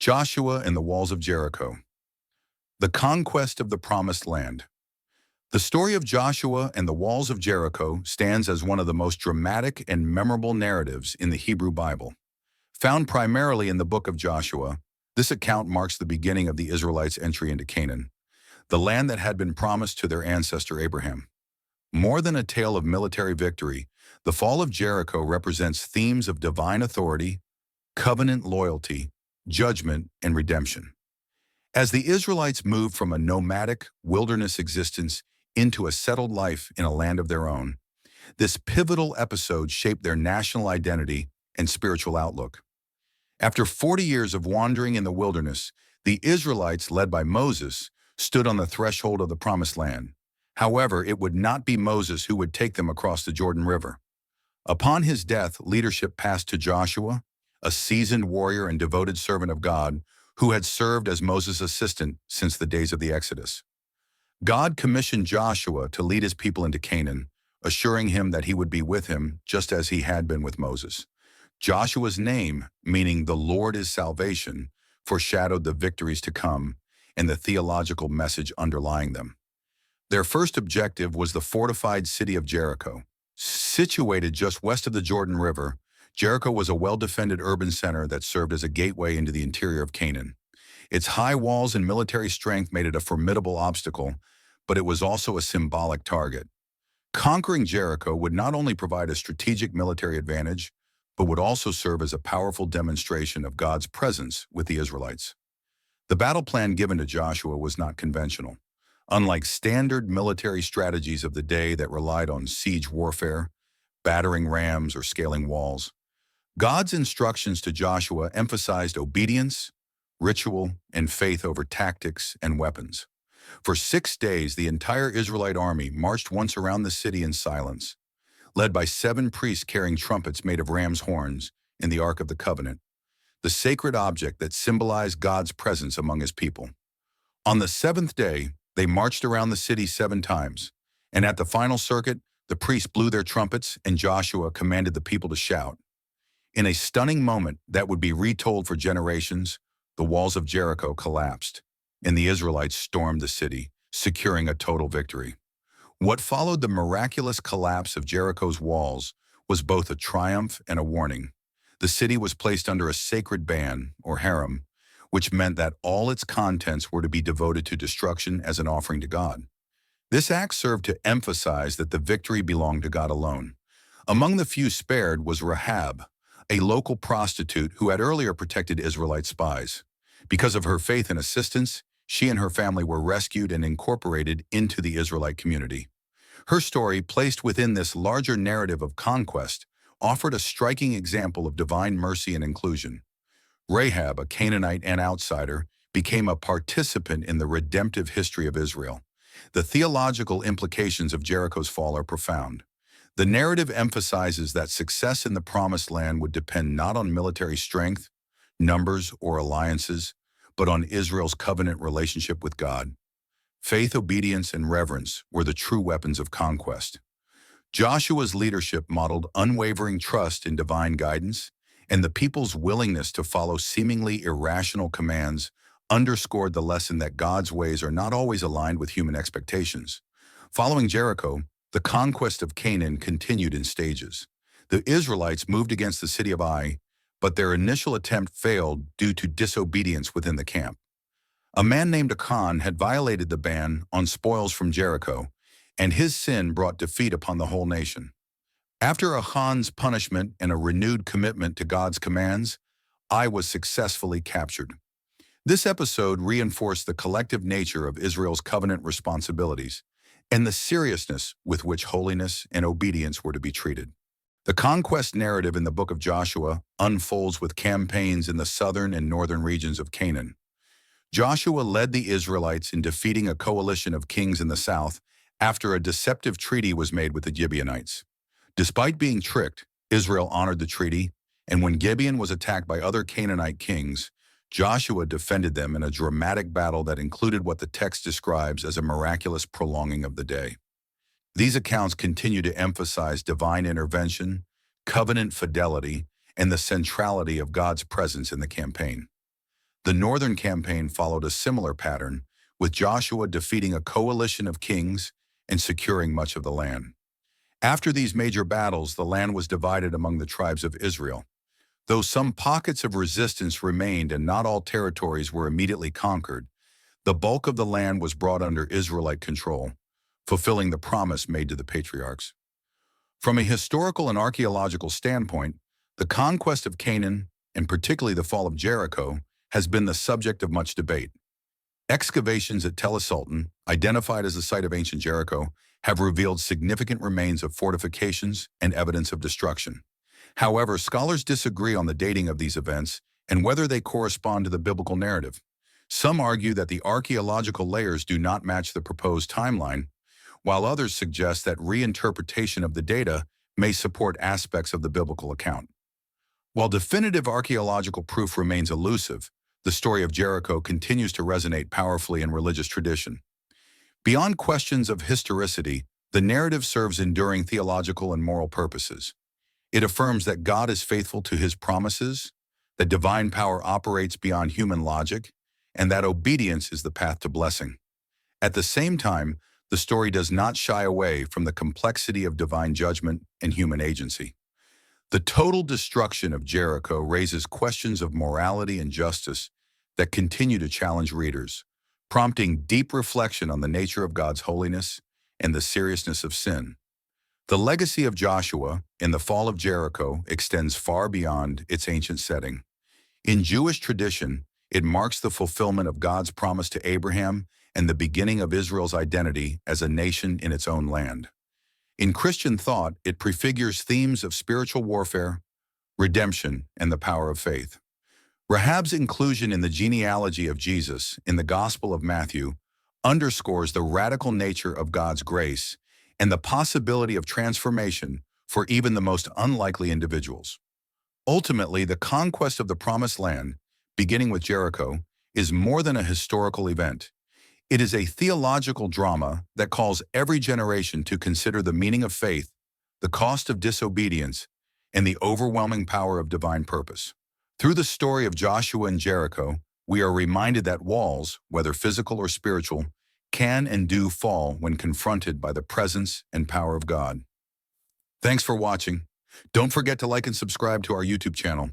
Joshua and the Walls of Jericho. The conquest of the Promised Land. The story of Joshua and the Walls of Jericho stands as one of the most dramatic and memorable narratives in the Hebrew Bible. Found primarily in the book of Joshua, this account marks the beginning of the Israelites' entry into Canaan, the land that had been promised to their ancestor Abraham. More than a tale of military victory, the fall of Jericho represents themes of divine authority, covenant loyalty, judgment, and redemption. As the Israelites moved from a nomadic, wilderness existence into a settled life in a land of their own, this pivotal episode shaped their national identity and spiritual outlook. After 40 years of wandering in the wilderness, the Israelites, led by Moses, stood on the threshold of the Promised Land. However, it would not be Moses who would take them across the Jordan River. Upon his death, leadership passed to Joshua, a seasoned warrior and devoted servant of God who had served as Moses' assistant since the days of the Exodus. God commissioned Joshua to lead his people into Canaan, assuring him that he would be with him just as he had been with Moses. Joshua's name, meaning "the Lord is salvation," foreshadowed the victories to come and the theological message underlying them. Their first objective was the fortified city of Jericho. Situated just west of the Jordan River, Jericho was a well-defended urban center that served as a gateway into the interior of Canaan. Its high walls and military strength made it a formidable obstacle, but it was also a symbolic target. Conquering Jericho would not only provide a strategic military advantage, but would also serve as a powerful demonstration of God's presence with the Israelites. The battle plan given to Joshua was not conventional. Unlike standard military strategies of the day that relied on siege warfare, battering rams, or scaling walls, God's instructions to Joshua emphasized obedience, ritual, and faith over tactics and weapons. For 6 days, the entire Israelite army marched once around the city in silence, led by 7 priests carrying trumpets made of ram's horns in the Ark of the Covenant, the sacred object that symbolized God's presence among his people. On the 7th day, they marched around the city 7 times, and at the final circuit, the priests blew their trumpets and Joshua commanded the people to shout. In a stunning moment that would be retold for generations, the walls of Jericho collapsed, and the Israelites stormed the city, securing a total victory. What followed the miraculous collapse of Jericho's walls was both a triumph and a warning. The city was placed under a sacred ban, or harem, which meant that all its contents were to be devoted to destruction as an offering to God. This act served to emphasize that the victory belonged to God alone. Among the few spared was Rahab, a local prostitute who had earlier protected Israelite spies. Because of her faith and assistance, she and her family were rescued and incorporated into the Israelite community. Her story, placed within this larger narrative of conquest, offered a striking example of divine mercy and inclusion. Rahab, a Canaanite and outsider, became a participant in the redemptive history of Israel. The theological implications of Jericho's fall are profound. The narrative emphasizes that success in the Promised Land would depend not on military strength, numbers, or alliances, but on Israel's covenant relationship with God. Faith, obedience, and reverence were the true weapons of conquest. Joshua's leadership modeled unwavering trust in divine guidance, and the people's willingness to follow seemingly irrational commands underscored the lesson that God's ways are not always aligned with human expectations. Following Jericho, the conquest of Canaan continued in stages. The Israelites moved against the city of Ai, but their initial attempt failed due to disobedience within the camp. A man named Achan had violated the ban on spoils from Jericho, and his sin brought defeat upon the whole nation. After Achan's punishment and a renewed commitment to God's commands, Ai was successfully captured. This episode reinforced the collective nature of Israel's covenant responsibilities and the seriousness with which holiness and obedience were to be treated. The conquest narrative in the book of Joshua unfolds with campaigns in the southern and northern regions of Canaan. Joshua led the Israelites in defeating a coalition of kings in the south after a deceptive treaty was made with the Gibeonites. Despite being tricked, Israel honored the treaty, and when Gibeon was attacked by other Canaanite kings, Joshua defended them in a dramatic battle that included what the text describes as a miraculous prolonging of the day. These accounts continue to emphasize divine intervention, covenant fidelity, and the centrality of God's presence in the campaign. The northern campaign followed a similar pattern, with Joshua defeating a coalition of kings and securing much of the land. After these major battles, the land was divided among the tribes of Israel. Though some pockets of resistance remained and not all territories were immediately conquered, the bulk of the land was brought under Israelite control, fulfilling the promise made to the patriarchs. From a historical and archaeological standpoint, the conquest of Canaan, and particularly the fall of Jericho, has been the subject of much debate. Excavations at Tel Sultan, identified as the site of ancient Jericho, have revealed significant remains of fortifications and evidence of destruction. However, scholars disagree on the dating of these events and whether they correspond to the biblical narrative. Some argue that the archaeological layers do not match the proposed timeline, while others suggest that reinterpretation of the data may support aspects of the biblical account. While definitive archaeological proof remains elusive, the story of Jericho continues to resonate powerfully in religious tradition. Beyond questions of historicity, the narrative serves enduring theological and moral purposes. It affirms that God is faithful to his promises, that divine power operates beyond human logic, and that obedience is the path to blessing. At the same time, the story does not shy away from the complexity of divine judgment and human agency. The total destruction of Jericho raises questions of morality and justice that continue to challenge readers, prompting deep reflection on the nature of God's holiness and the seriousness of sin. The legacy of Joshua in the fall of Jericho extends far beyond its ancient setting. In Jewish tradition, it marks the fulfillment of God's promise to Abraham and the beginning of Israel's identity as a nation in its own land. In Christian thought, it prefigures themes of spiritual warfare, redemption, and the power of faith. Rahab's inclusion in the genealogy of Jesus in the Gospel of Matthew underscores the radical nature of God's grace and the possibility of transformation for even the most unlikely individuals. Ultimately, the conquest of the Promised Land, beginning with Jericho, is more than a historical event. It is a theological drama that calls every generation to consider the meaning of faith, the cost of disobedience, and the overwhelming power of divine purpose. Through the story of Joshua and Jericho, we are reminded that walls, whether physical or spiritual, can and do fall when confronted by the presence and power of God. Thanks for watching. Don't forget to like and subscribe to our YouTube channel.